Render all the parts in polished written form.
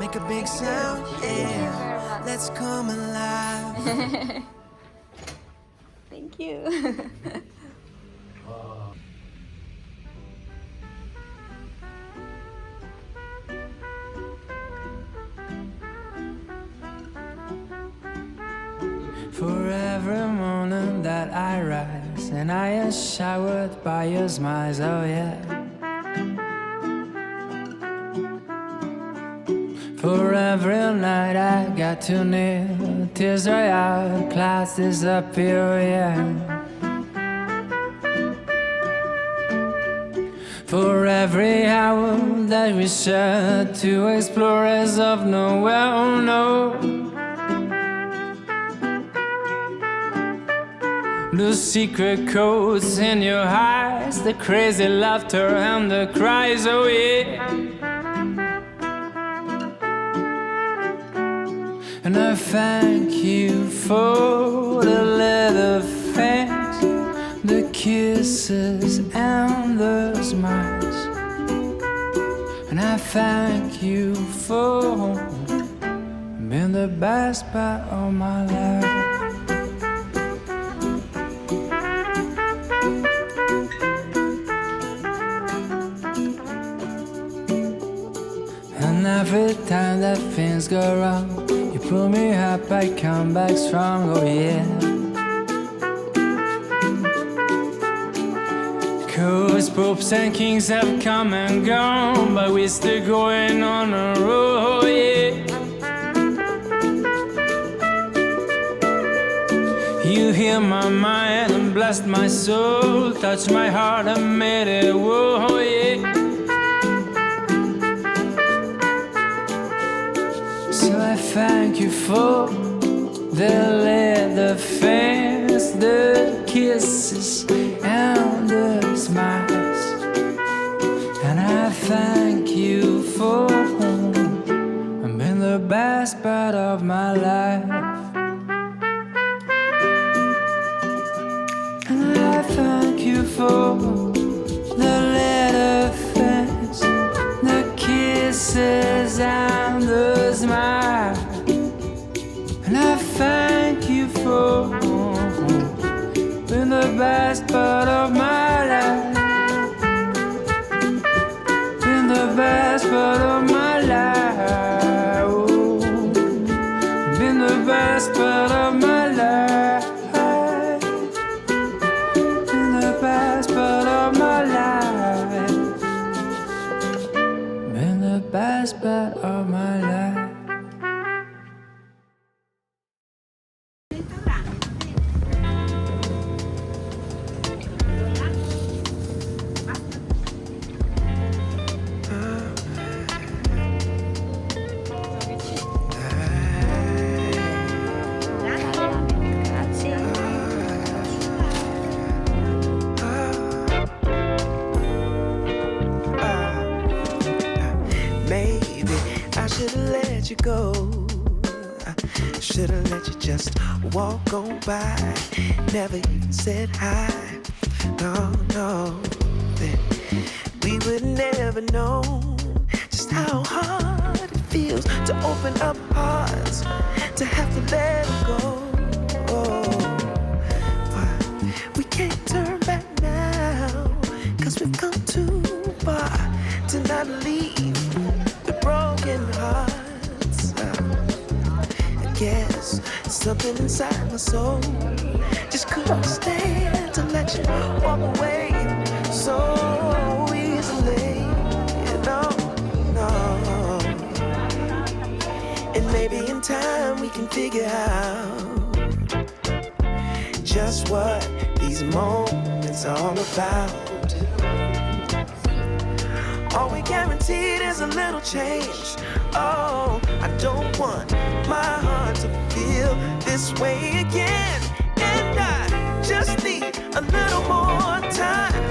make a big sound, yeah. Let's come alive. Thank you. For every morning that I rise and I am showered by your smiles, oh yeah. For every night I got too near, tears dry out, clouds disappear, yeah. For every hour that we share, two explorers of nowhere, oh no. The secret codes in your eyes, the crazy laughter and the cries, oh yeah. And I thank you for the little things, the kisses and the smiles. And I thank you for being the best part of my life. And every time that things go wrong, you pull me up, I come back strong, oh yeah. Cause popes and kings have come and gone, but we're still going on a road, yeah. You heal my mind and blessed my soul, touched my heart and made it whoa, yeah. So I thank you for the little things, the kisses and the smiles. And I thank you for being the best part of my life. And I thank you for the little things, the kisses and the smile. And I thank you for being the best part of my life. Being the best part of my life. Oh, being the best part of my life. Being the best part of my life. Being the best part of my life. Maybe I should've let you go. I should've let you just walk on by. Never even said hi. No, no. Then we would never know just how hard it feels to open up hearts, to have to let go. But we can't turn back now, 'cause we've come too far to not leave the broken hearts. I guess something inside my soul just couldn't stand to let you walk away so easily. No, no. And maybe in time we can figure out just what these moments are all about. All we guaranteed is a little change. Oh, I don't want my heart to feel this way again. And I just need a little more time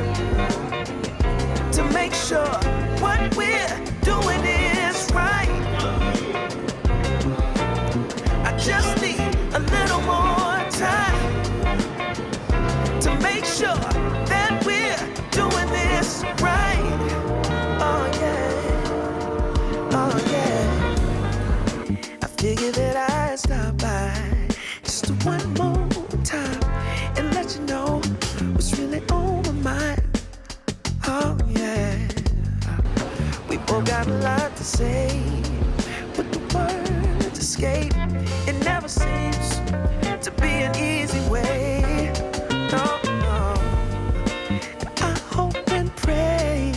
to make sure what we're doing is right. I just need a little more time to make sure that we're doing this right. Oh yeah, oh yeah. escape. It never seems to be an easy way. No, no. I hope and pray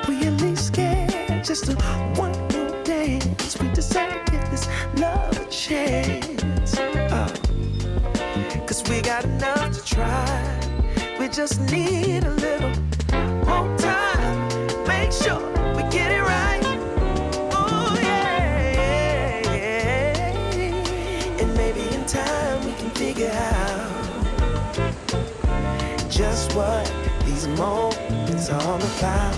we at least get just a one more dance. We decide to give this love a chance. Cause we got enough to try. We just need a little more time. Make sure we get it right. Oh yeah. And maybe in time we can figure out just what these moments are all about.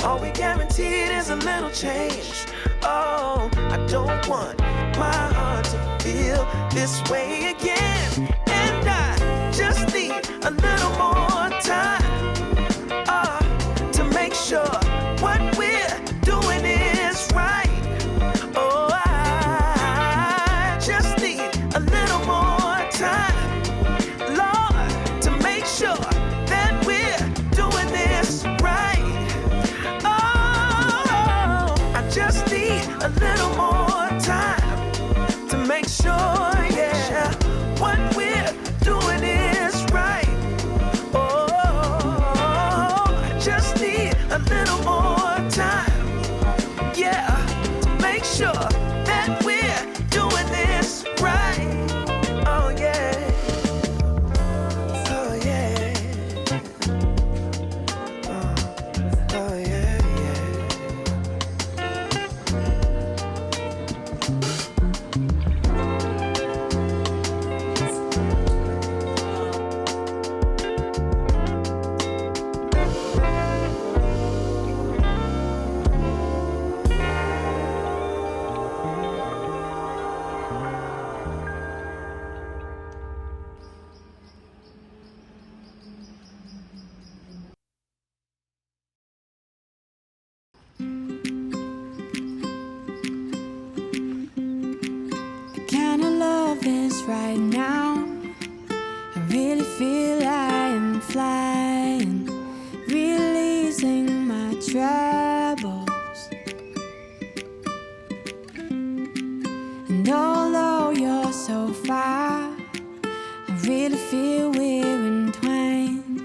All we guaranteed is a little change. Oh, I don't want my heart to feel this way again. And I just need a little more time to make sure what we're doing is right. Oh, I just need a little more time, Lord, to make sure that we're doing this right. Oh, I just need a little more time to make sure, yeah, what we're doing is right. Oh, I just need a little more time, yeah, to make sure that we're doing this right. Oh yeah, oh yeah, oh yeah, yeah. Kind of love is right now. I really feel I am flying, releasing my troubles. And although you're so far, I really feel we're entwined.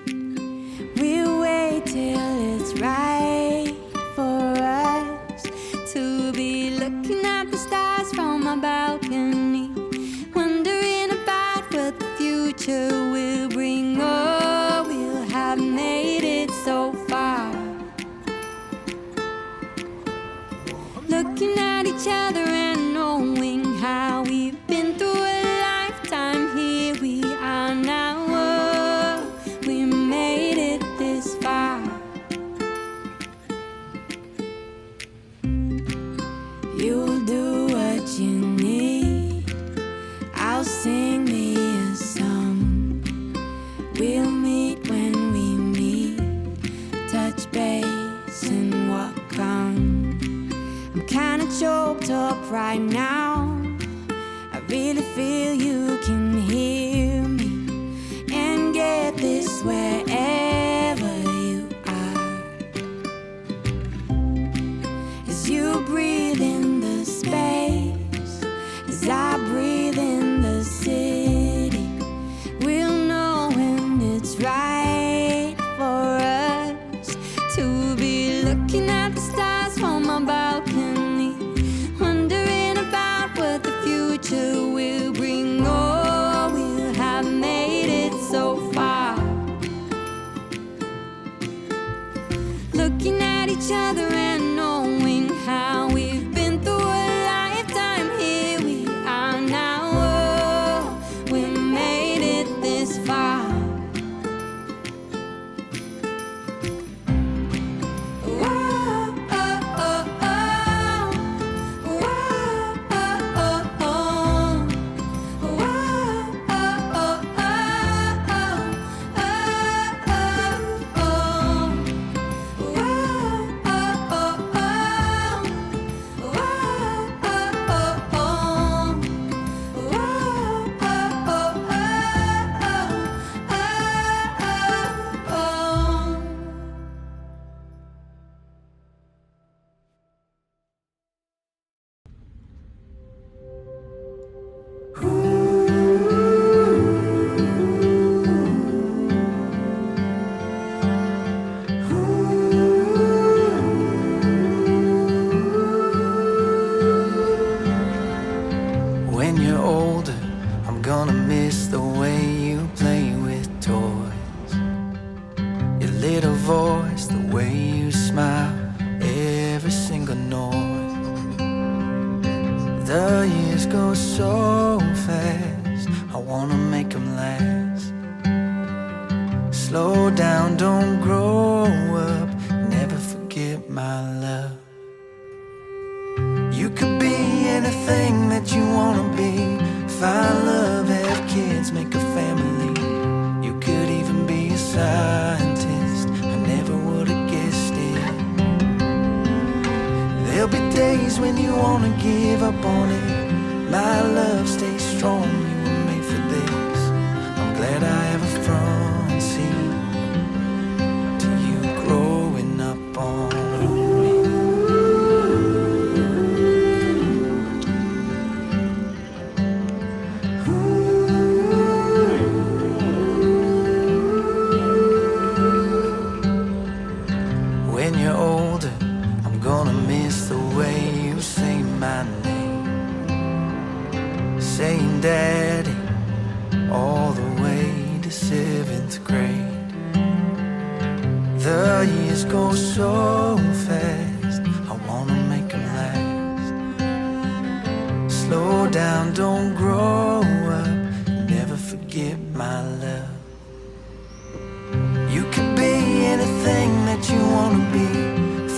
We'll wait till it's right for us to be looking at the stars from my balcony, wondering about what the future will bring. Oh, we'll have made it so far. Looking at each other and knowing how we've been through a lifetime. Here we are now. Oh, we made it this far. You'll do what you need. I'll sing me a song. We'll meet when we meet. Touch base and walk on. I'm kinda choked up right now. I really feel you can hear me and get this wherever you are. As you breathe in the space, as I breathe in the city, we'll know when it's right for us to be looking at the stars from my balcony, wondering about what the future will bring. Oh, we'll have made it so far. Looking at each other and knowing how we've been through a lifetime. Here we are now. Oh, we made it this far. Whoa, oh, oh, oh. Whoa, oh, oh, oh. Whoa, oh, oh, oh, oh, oh, oh. The years go so fast, I wanna make them last. Slow down, don't grow up, never forget my love. You could be anything that you wanna be. Find love, have kids, make a family. You could even be a scientist, I never would've guessed it. There'll be days when you wanna give up on it. My love, stay strong, you were made for this. I'm glad I have a front seat to you growing up on me. When you're older, I'm gonna miss the way you say my name, saying daddy all the way to 7th grade. The years go so fast, I wanna make them last. Slow down, don't grow up, never forget my love. You could be anything that you wanna be.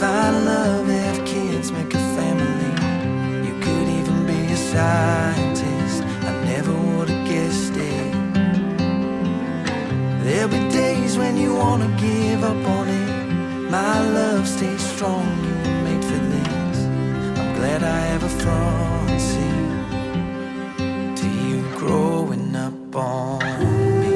Find love, have kids, make a family. You could even be a scientist, I never would've guessed it. There'll be days when you wanna give up on it. My love, stay strong, you were made for this. I'm glad I have a front seat to you growing up on me.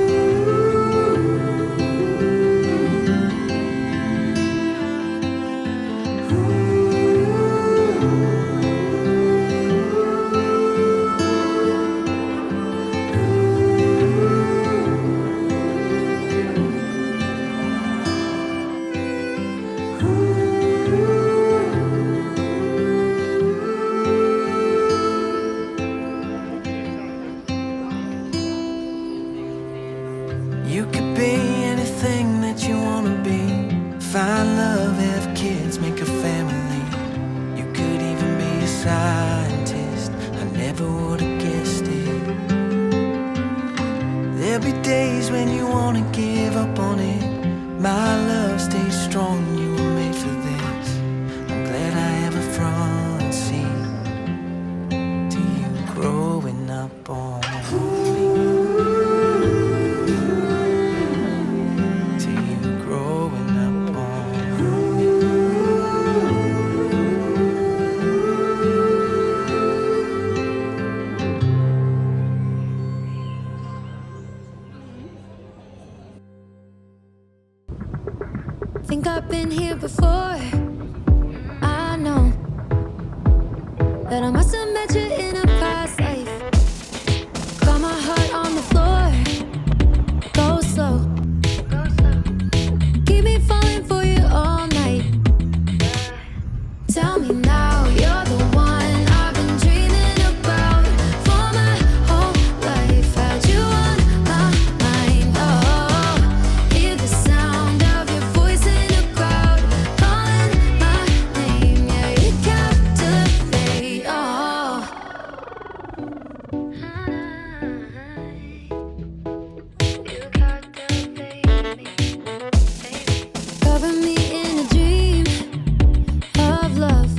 You could be anything that you wanna be. Find love, have kids, make a family. You could even be a scientist, I never would've guessed it. There'll be days when you wanna give up on it. My love, stay strong, you were made for this. I'm glad I have a front seat to you growing up on me. To you growing up on me. Think I've been here before. I know that I must have met you in a past life. Got my heart on the floor. Go slow. Keep me falling for you all night. Tell me now, you're the one I've been dreaming about for my whole life. Had you on my mind. Oh, hear the sound of your voice in the crowd, calling my name. Yeah, you captivate. Oh, you captivate me, baby. Cover me in a dream of love.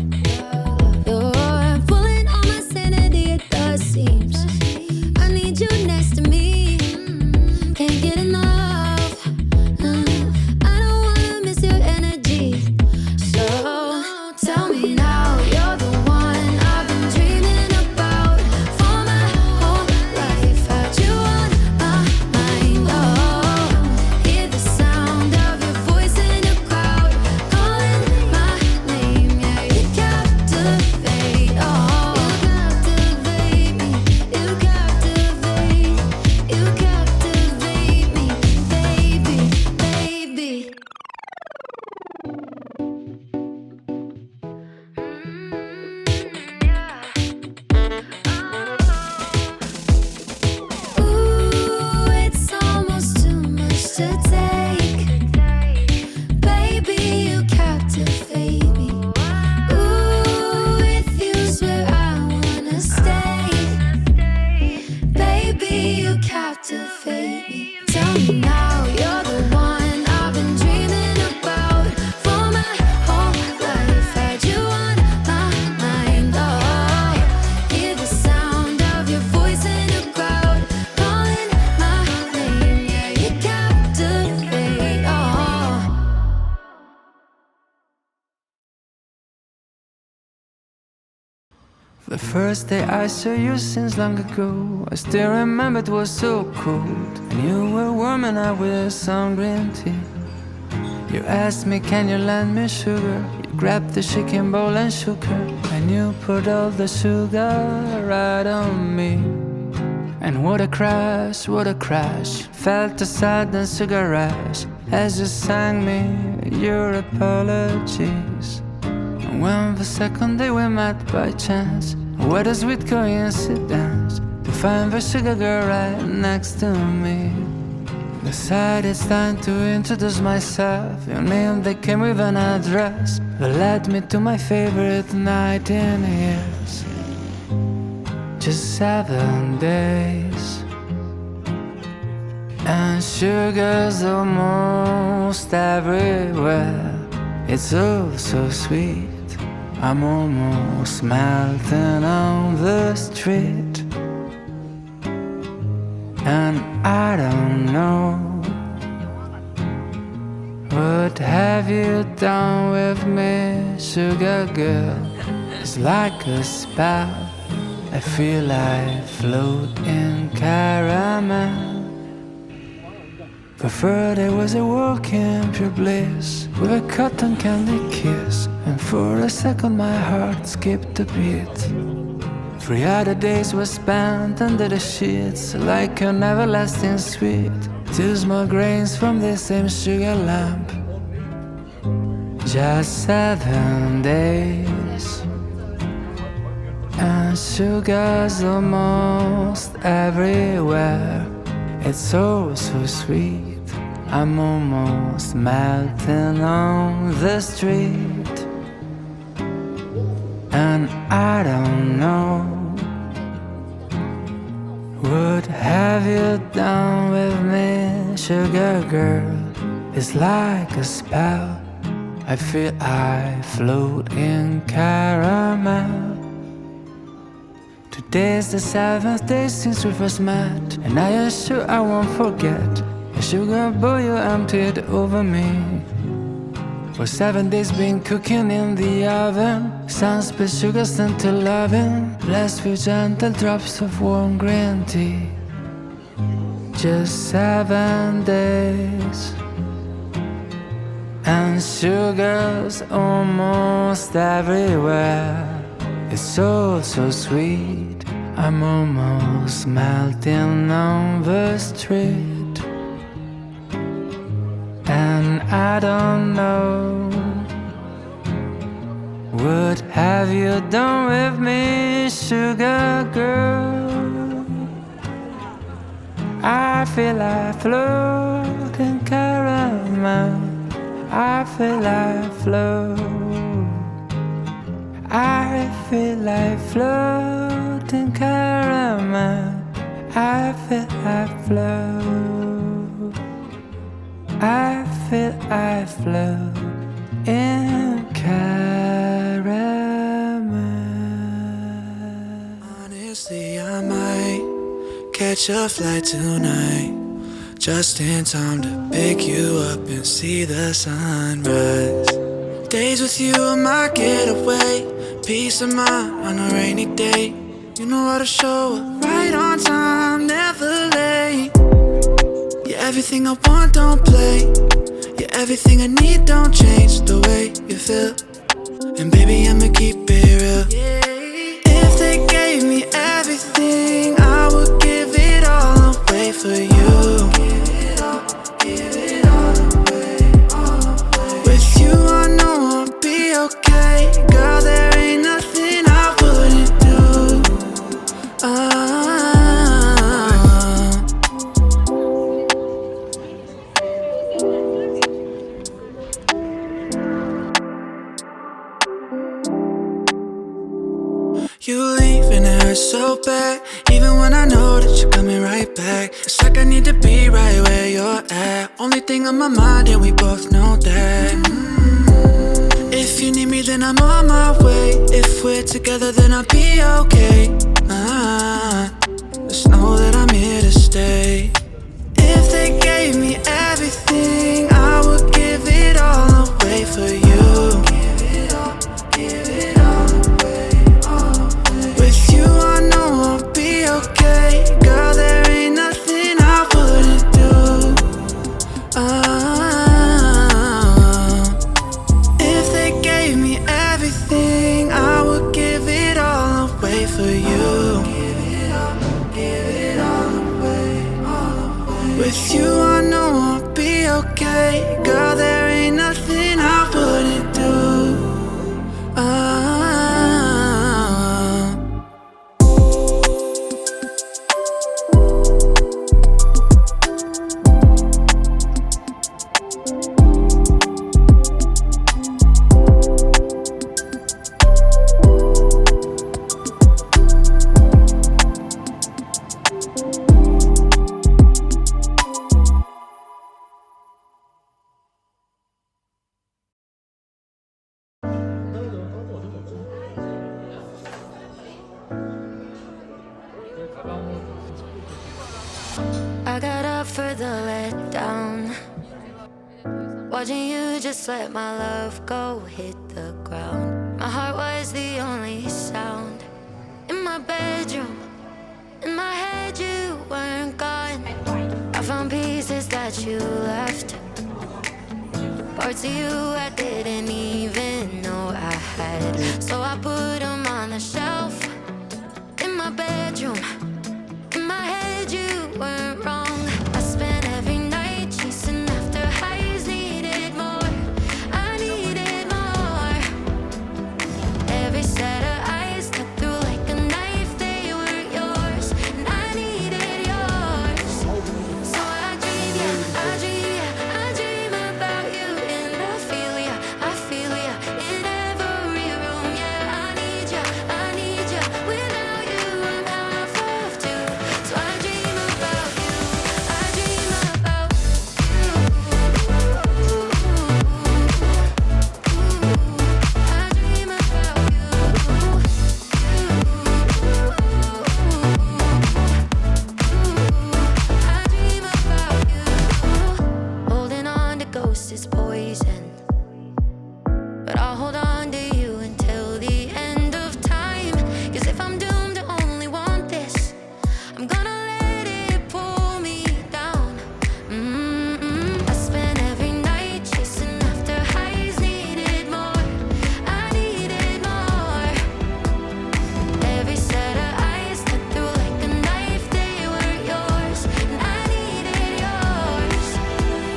The first day I saw you since long ago, I still remember it was so cold, and you were warming up with some green tea. You asked me, can you lend me sugar? You grabbed the shaking bowl and shook her, and you put all the sugar right on me. And what a crash, what a crash. Felt a sudden sugar rush as you sang me your apologies. And when the second day we met by chance, what a sweet coincidence to find the sugar girl right next to me. Decided it's time to introduce myself. Your name that came with an address that led me to my favorite night in years. Just 7 days, and sugar's almost everywhere. It's oh so sweet, I'm almost melting on the street. And I don't know, what have you done with me, sugar girl? It's like a spell, I feel I float in caramel. Preferred it was a walk in pure bliss, with a cotton candy kiss, and for a second my heart skipped a beat. 3 other days were spent under the sheets, like an everlasting sweet. 2 small grains from the same sugar lamp. Just 7 days, and sugar's almost everywhere. It's so sweet, I'm almost melting on the street. And I don't know, what have you done with me, sugar girl? It's like a spell, I feel I float in caramel. Today's the 7th day since we first met, and I am sure I won't forget the sugar bowl you emptied over me. For 7 days been cooking in the oven, sun spit sugar sent to loving, blessed with gentle drops of warm green tea. Just 7 days, and sugar's almost everywhere. It's so sweet, I'm almost melting on the street. And I don't know, what have you done with me, sugar girl? I feel I float in caramel, I feel I float, I feel I float in caramel, I feel I float, I feel I float in caramel. Honestly, I might catch a flight tonight, just in time to pick you up and see the sunrise. Days with you are my getaway, peace of mind on a rainy day. You know how to show up right on time, never late. You're everything I want, don't play. You're everything I need, don't change the way you feel. And baby, I'ma keep it real. If they gave me everything, I would give it all away for you. Give it all away. With you, I know I'll be okay. Girl, there ain't nothing I wouldn't do. You leave and it hurts so bad, even when I know that you're coming right back. It's like I need to be right where you're at. Only thing on my mind, and we both know that. If you need me, then I'm on my way. If we're together, then I'll be okay. Just know that I'm here to stay. If they gave me everything, I would give it all away for you. Give it all away, all away. okay. Girl, there ain't nothing I wouldn't do. I got up for the letdown, watching you just let my love go hit the ground. My heart was the only sound in my bedroom. In my head you weren't gone. I found pieces that you left, parts of you I didn't even know I had. So I put them on the shelf in my bedroom. In my head you weren't wrong. I spent every night chasing after highs. Needed more, I needed more. Every set of eyes cut through like a knife. They were yours, and I needed yours. So I dream, yeah, I dream, yeah, I dream about you. And I feel ya, in every room. Yeah, I need ya, without you I'm half of two. So I dream about you, I dream about you. I dream about you. I dream about you. Holding on to ghosts is poison, but I'll hold on to you until the end of time. 'Cause if I'm doomed to only want this, I'm gonna let it pull me down. I spent every night chasing after highs. Needed more, I needed more. Every set of eyes cut through like a knife. They were yours, and I needed yours.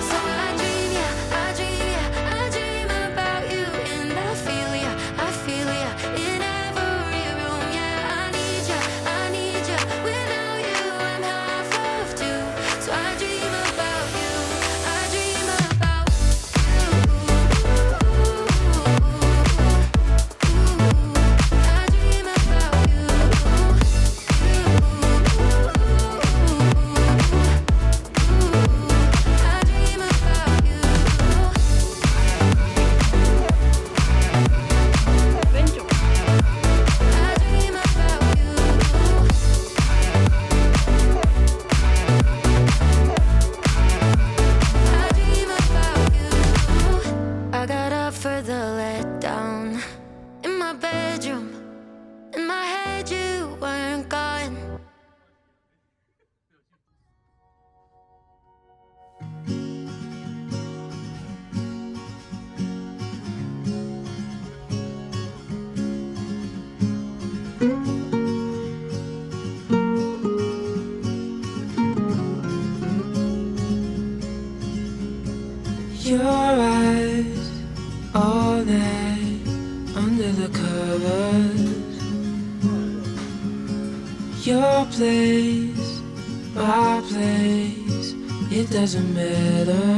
So I dream, yeah, I dream, yeah, I dream about you. And I feel ya, in every room. Yeah, I need ya, without you I'm half of two. So I dream about you, I dream about you. I dream about you. I dream about you. I dream about you. I dream about you. I got up for the letdown. In my bedroom, in my head you weren't gone. Your eyes all night under the covers. Your place, my place, it doesn't matter.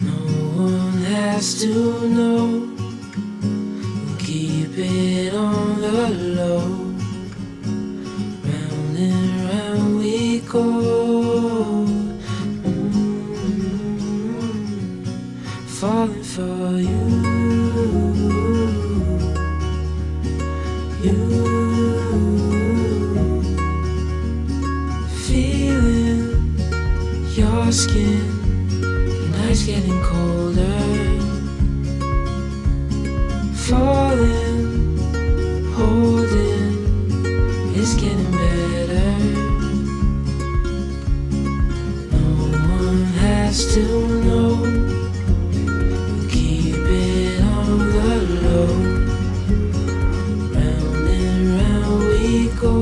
No one has to know. We'll keep it on the low. Round and round we go. Falling for you, feeling your skin. The night's getting colder. Falling, holding, it's getting better. No one has to know. Round and round we go.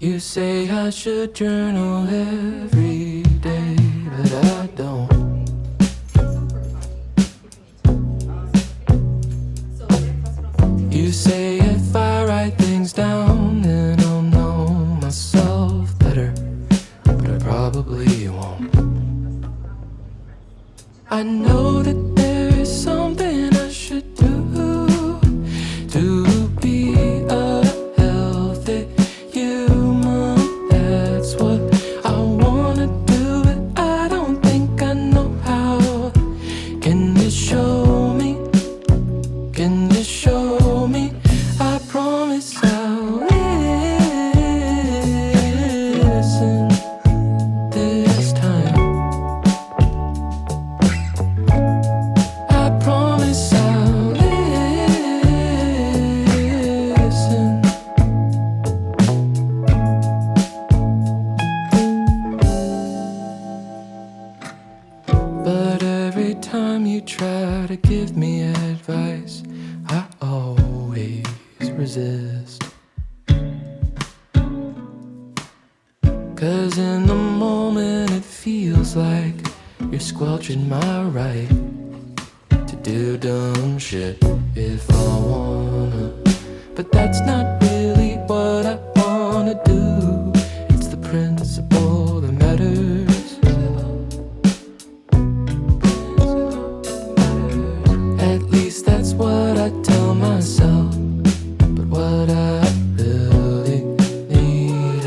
You say I should journal every day, but I don't. You say if I write things down, then I'll know myself better, but I probably won't. I know that there is something I should do to be a healthy human. That's what I wanna do, but I don't think I know how. Can you show me? Can you show me? I promise I'll listen this time. I promise I'll listen. But every time you try to give me advice, I always resist. 'Cause in the moment it feels like you're squelching my right to do dumb shit if I wanna. But that's not really what I wanna do. It's the principle that matters. At least that's what I tell myself. But what I really need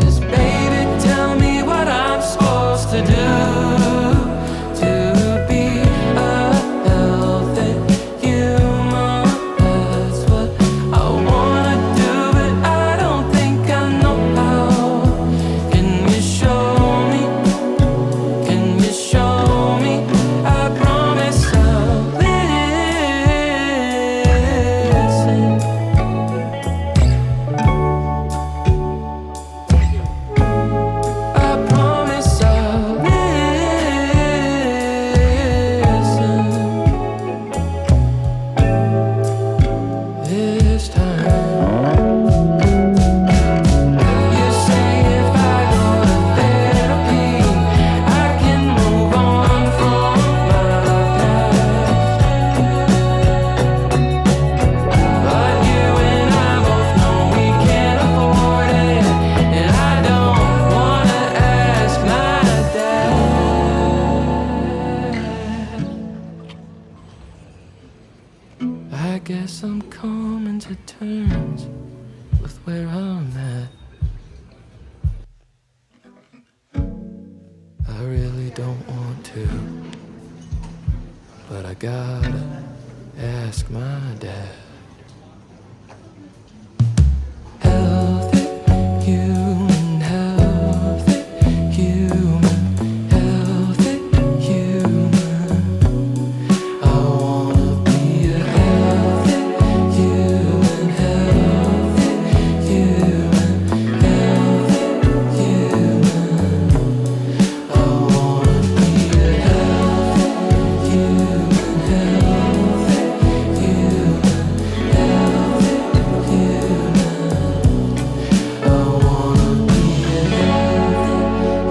is, baby, tell me what I'm supposed to do to be a healthy human. That's what I wanna do, but I don't think I know how. Can you show me? Can you show me? I promise I'll listen. I promise I'll listen this time. You say if I go to therapy, I can move on from my past. But you and I both know we can't afford it, and I don't wanna ask my dad. I guess I'm coming to terms with where I'm at. I really don't want to, but I gotta ask my dad. Healthy human, healthy human, healthy human. I wanna be a healthy human, healthy human, healthy human. I wanna be a healthy human, healthy human, healthy human. I wanna be a healthy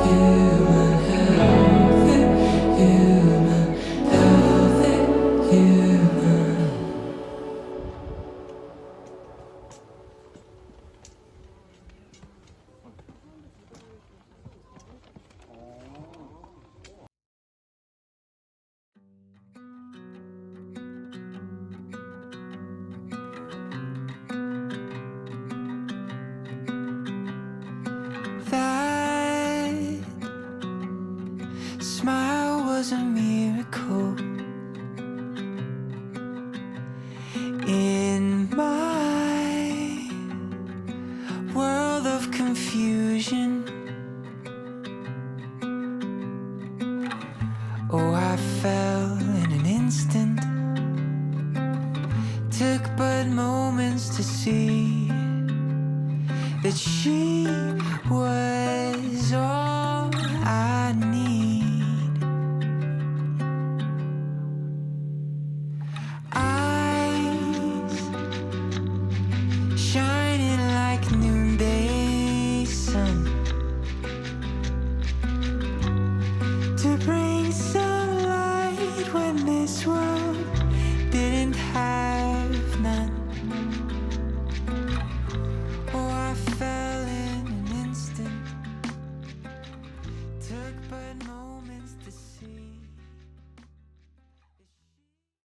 human, healthy human, healthy human. That smile was a miracle in my world of confusion. Oh, I fell in an instant. Took but moments to see that she was all I need. Eyes this world didn't have